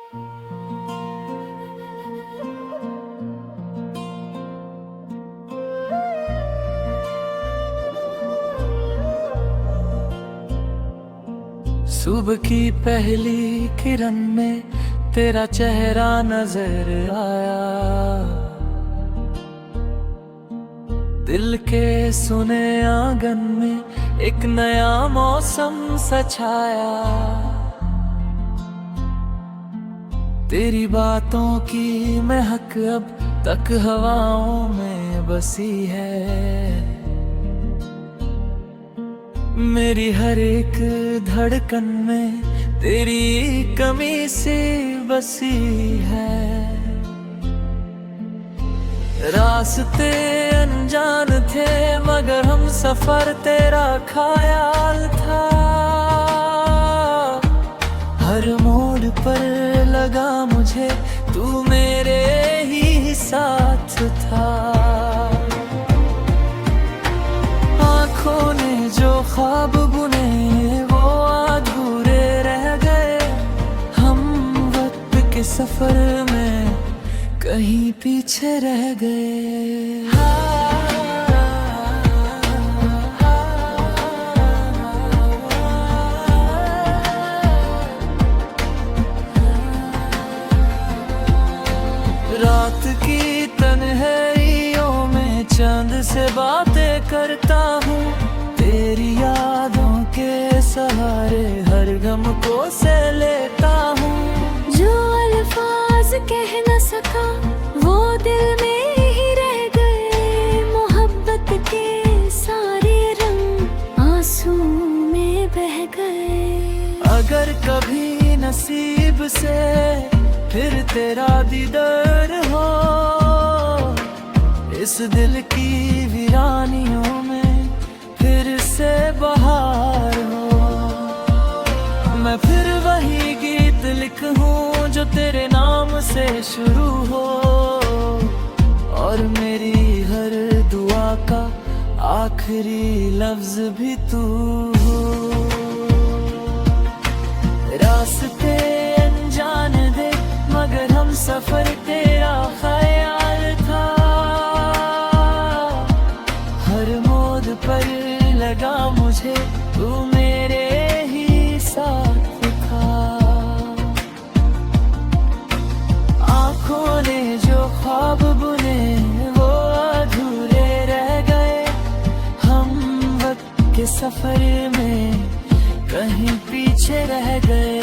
सुबह की पहली किरण में तेरा चेहरा नजर आया, दिल के सुने आंगन में एक नया मौसम सा छाया। तेरी बातों की महक अब तक हवाओं में बसी है, मेरी हर एक धड़कन में तेरी कमी सी बसी है। रास्ते अनजान थे मगर हम सफर तेरा ख्याल था, हर मोड़ पर लगा मुझे तू मेरे ही साथ था। आँखों ने जो ख्वाब बुने वो अधूरे रह गए, हम वक्त के सफर में कहीं पीछे रह गए। रात की तन्हाइयों में चांद से बातें करता हूँ, तेरी यादों के सहारे हर गम को से लेता हूँ। जो अल्फाज कह न सका वो दिल में ही रह गए, मोहब्बत के सारे रंग आंसू में बह गए। अगर कभी नसीब से फिर तेरा दीदार हो, इस दिल की वीरानियों में फिर से बहार हो, मैं फिर वही गीत लिखूं जो तेरे नाम से शुरू हो, और मेरी हर दुआ का आखिरी लफ्ज भी तू हो। रास्ते अनजान थे मगर हम सफर तेरा ख्याल था, हर मोड़ पर लगा मुझे तू मेरे ही साथ था। आँखों ने जो ख्वाब बुने वो अधूरे रह गए, हम वक्त के सफर में कहीं पीछे रह गए।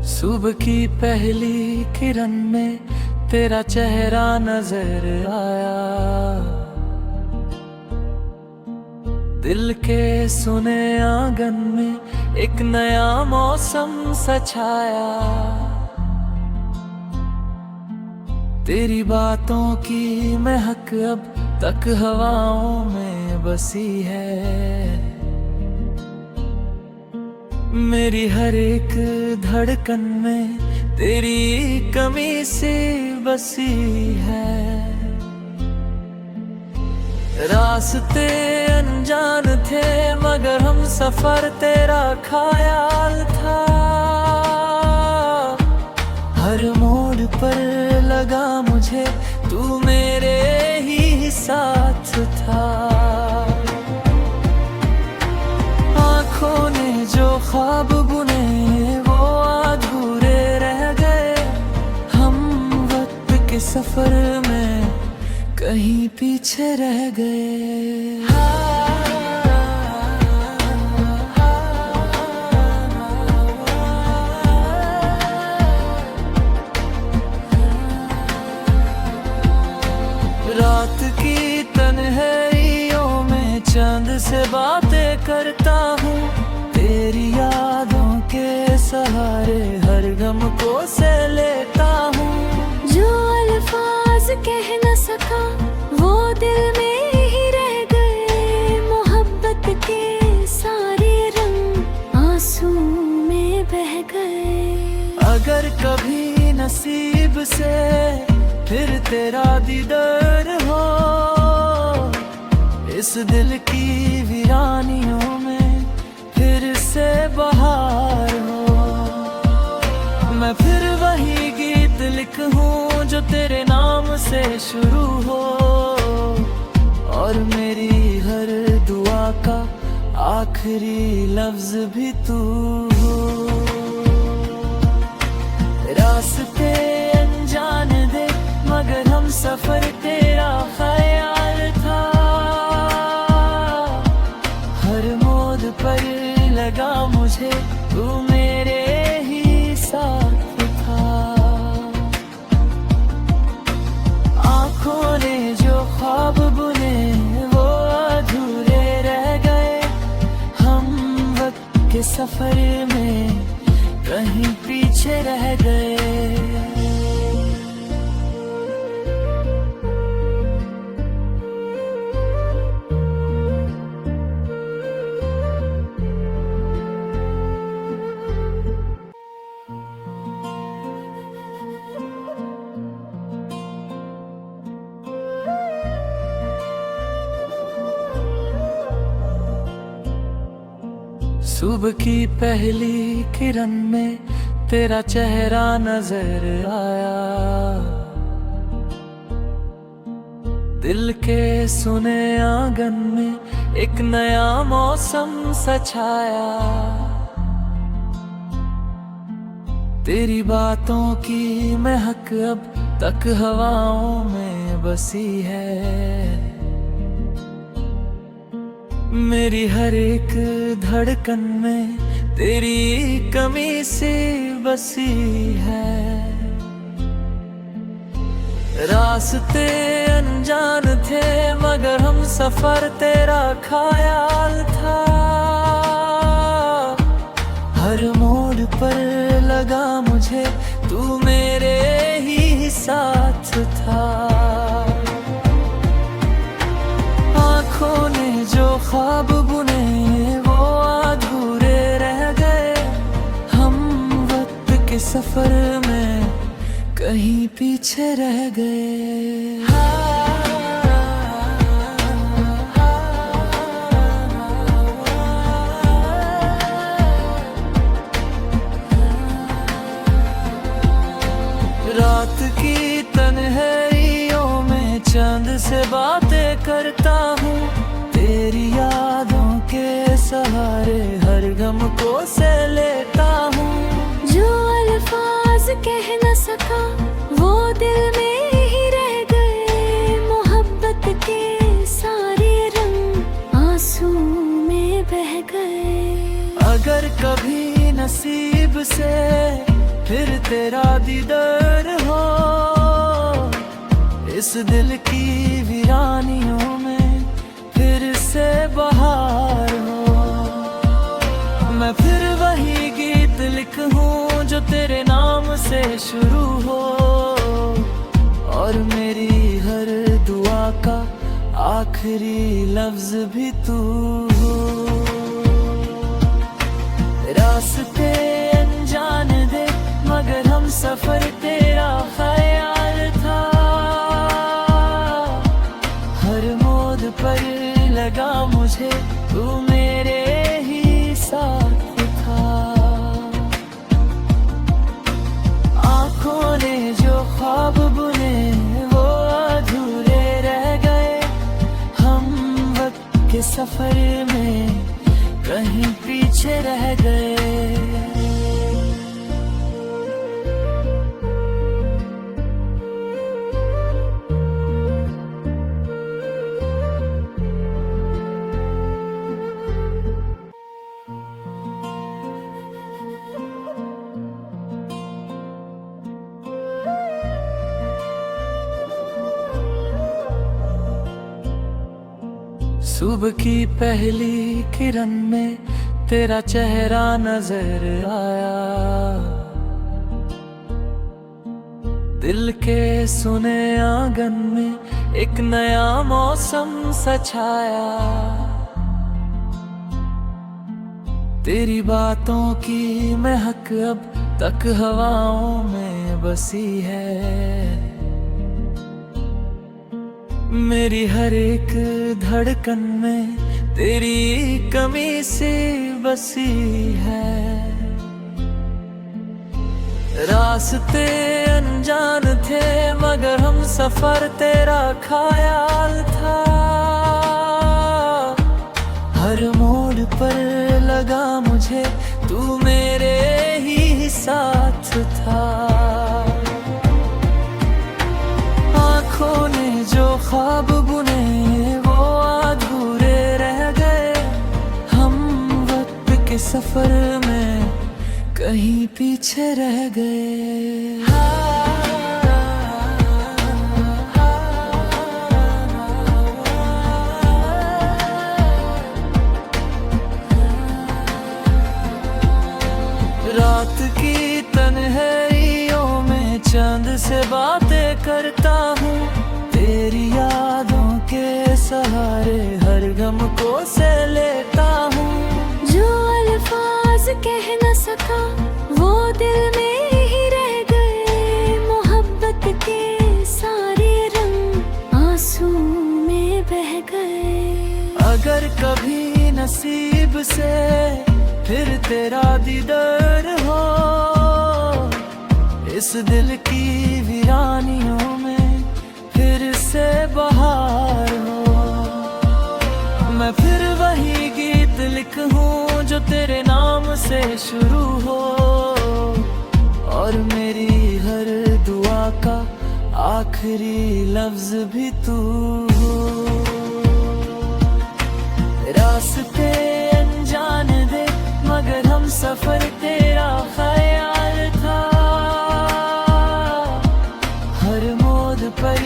सुबह की पहली किरण में तेरा चेहरा नजर आया, दिल के सुने आंगन में एक नया मौसम सा छाया। तेरी बातों की महक अब तक हवाओं में बसी है, मेरी हर एक धड़कन में तेरी कमी सी बसी है। रास्ते अनजान थे मगर हम सफर तेरा ख्याल था, हर मोड़ पर लगा मुझे तू मेरे ही साथ था। आँखों ने जो ख्वाब बुने वो अधूरे रह गए, हम वक्त के सफर में कहीं पीछे रह गए। रात की तन्हाइयों में चांद से बातें करता हूँ, तेरी यादों के सहारे हर गम को से लेता हूँ। जो अल्फाज कह न सका वो दिल में कभी नसीब से फिर तेरा दीदार हो, इस दिल की वीरानियों में फिर से बहार हो। मैं फिर वही गीत लिखूं जो तेरे नाम से शुरू हो, और मेरी हर दुआ का आखिरी लफ्ज भी तू हो। रास्ते अनजान दे मगर हम सफर तेरा ख्याल था, हर मोड़ पर लगा मुझे तू मेरे ही साथ था। आँखों ने जो ख्वाब बुने वो अधूरे रह गए, हम वक्त के सफर में कहीं पीछे रह गए। सुबह की पहली किरण में तेरा चेहरा नजर आया, दिल के सुने आंगन में एक नया मौसम सा छाया। तेरी बातों की महक अब तक हवाओं में बसी है, मेरी हर एक धड़कन में तेरी कमी सी बसी है। रास्ते अनजान थे मगर हम सफर तेरा ख्याल था, हर मोड़ पर लगा मुझे तू मेरे ही साथ था। आँखों ने जो ख्वाब बुने वो अधूरे रह गए, हम वक्त के सफर में कहीं पीछे रह गए। रात की तन्हाइयों में चांद से बातें करता हूँ, तेरी यादों के सहारे हर गम को से लेता हूँ। जो अल्फाज कह न सका वो दिल में ही रह गए, मोहब्बत के सारे रंग आंसू में बह गए। अगर कभी नसीब से फिर तेरा दीदार हो, इस दिल की वीरानियों में फिर से बहार हो। मैं फिर वही गीत लिखूं जो तेरे नाम से शुरू हो, और मेरी हर दुआ का आखिरी लफ्ज भी तू हो। रास्ते अनजान दे मगर हम सफर तेरा ख्याल था, हर मोड़ पर लगा मुझे तू मेरे ही साथ था। आँखों ने जो ख्वाब बुने वो अधूरे रह गए, हम वक्त के सफर में कहीं पीछे रह गए। सुबह की पहली किरण में तेरा चेहरा नजर आया, दिल के सुने आंगन में एक नया मौसम सा छाया। तेरी बातों की महक अब तक हवाओं में बसी है। मेरी हर एक धड़कन में तेरी कमी सी बसी है। रास्ते अनजान थे मगर हम सफर तेरा ख्याल था। हर मोड़ पर लगा मुझे तू मेरे ही साथ था। आँखों ने जो ख्वाब बुने वो अधूरे रह गए। हम वक्त के सफर में कहीं पीछे रह गए। रात की तन्हाइयों में चांद से बातें करता हूँ। तेरी यादों के सहारे हर गम को से लेता हूँ। जो अल्फाज कह न सका वो दिल में ही रह गए। मोहब्बत के सारे रंग आंसू में बह गए। अगर कभी नसीब से फिर तेरा दीदार हो, इस दिल की वीरानियों में फिर से बहार हो। मैं फिर वही गीत लिखूं जो तेरे नाम से शुरू हो, और मेरी हर दुआ का आखिरी लफ्ज भी तू हो। रास्ते अनजान दे मगर हम सफर तेरा ख्याल था। हर मोड़ पर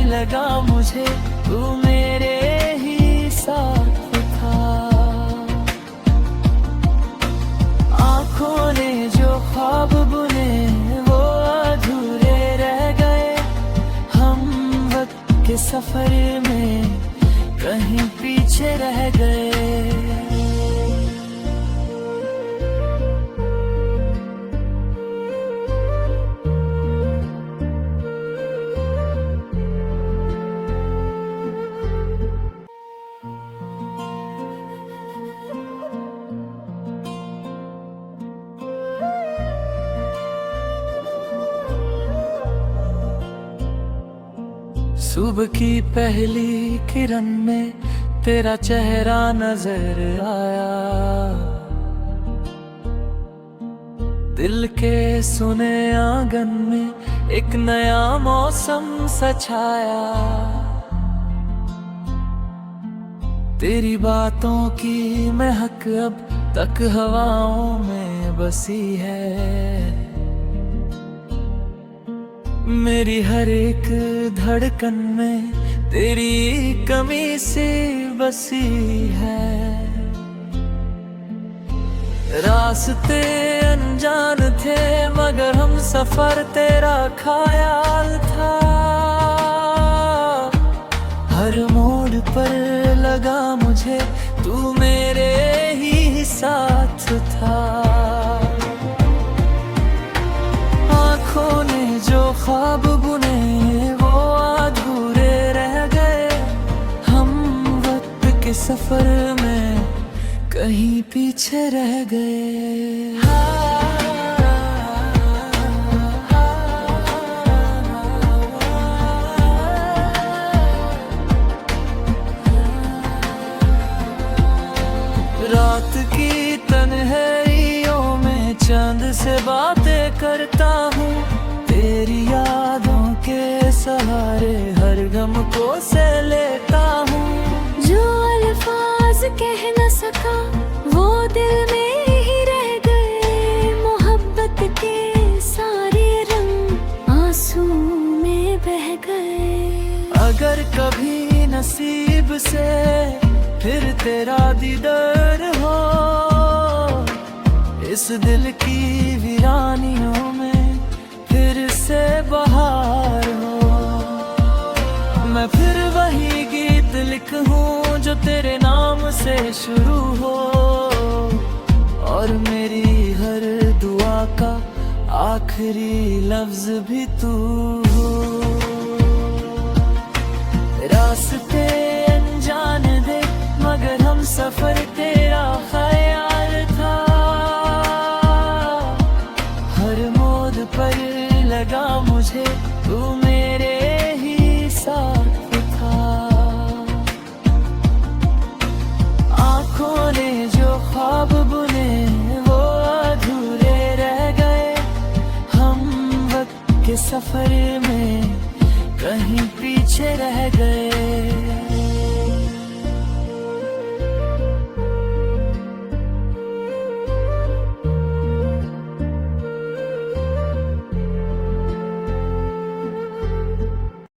लगा मुझे तू मेरे ही साथ था। आँखों ने जो ख्वाब बुने वो अधूरे रह गए। हम वक्त के सफर में कहीं पीछे रह गए। सुबह की पहली किरण में तेरा चेहरा नजर आया। दिल के सुने आंगन में एक नया मौसम सा छाया। तेरी बातों की महक अब तक हवाओं में बसी है। मेरी हर एक धड़कन में तेरी कमी सी बसी है। रास्ते अनजान थे मगर हम सफर तेरा ख्याल था। हर मोड़ पर लगा मुझे तू मेरे ही साथ था। आँखों ने जो ख्वाब बुने वो अधूरे रह गए। हम वक्त के सफर में कहीं पीछे रह गए। रात की तन्हाइयों में चांद से बातें करता हूँ। तेरी यादों के सहारे हर गम को से लेता हूँ। जो अल्फाज कह न सका वो दिल में ही रह गए। मोहब्बत के सारे रंग आंसू में बह गए। अगर कभी नसीब से फिर तेरा दीदार हो, इस दिल की वीरानियों में फिर से बहार हो। मैं फिर वही गीत लिखूं जो तेरे नाम से शुरू हो, और मेरी हर दुआ का आखिरी लफ्ज भी तू हो। रास्ते अनजान दे मगर हम सफर तेरा ख्याल था। हर मोड़ पर लगा मुझे तू मेरे ही साथ था। आँखों ने जो ख्वाब बुने वो अधूरे रह गए। हम वक्त के सफर में कहीं पीछे रह गए।